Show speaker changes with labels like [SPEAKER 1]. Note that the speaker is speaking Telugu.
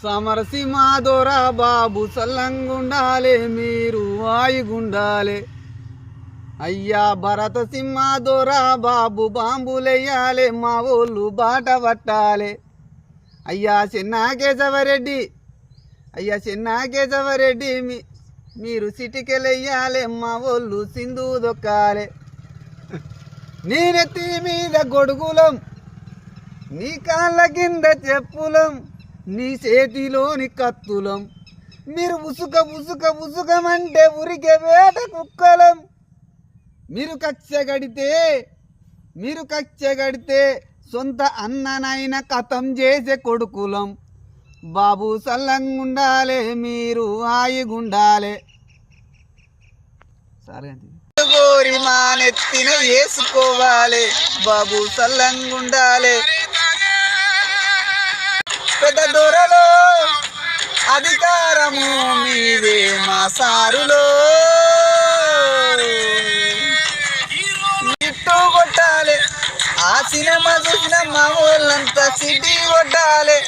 [SPEAKER 1] సమరసింహాదోరా బాబు సల్లంగుండాలే మీరు వాయుగుండాలే. అయ్యా భరత సింహాదోరా బాబు బాంబులెయ్యాలే మా ఊళ్ళు బాట పట్టాలే. అయ్యా చెన్నాకేశవరెడ్డి మీరు సిటికెలెయ్యాలే మా ఊళ్ళు సింధు దొక్కాలే. నీ నెత్తి మీద గొడుగులం నీ కాళ్ళ కింద చెప్పులం నీ చేతిలోని కత్తులం మీరు ఉసుకమంటే ఉరికే వేట కుక్కలం. మీరు కచ్చగడితే సొంత అన్ననైన కథం చేసే కొడుకులం. బాబు సల్లంగుండాలే మీరు హాయిగుండాలే. సరే గోరి మా నెత్తిన వేసుకోవాలి బాబు సల్లంగుండాలే. పెద్ద దొరలో అధికారము మీదే మా సారులో. ఇట్టు కొట్టాలి ఆ సినిమా చూసిన మా ఊళ్ళంతా సిటీ కొట్టాలి.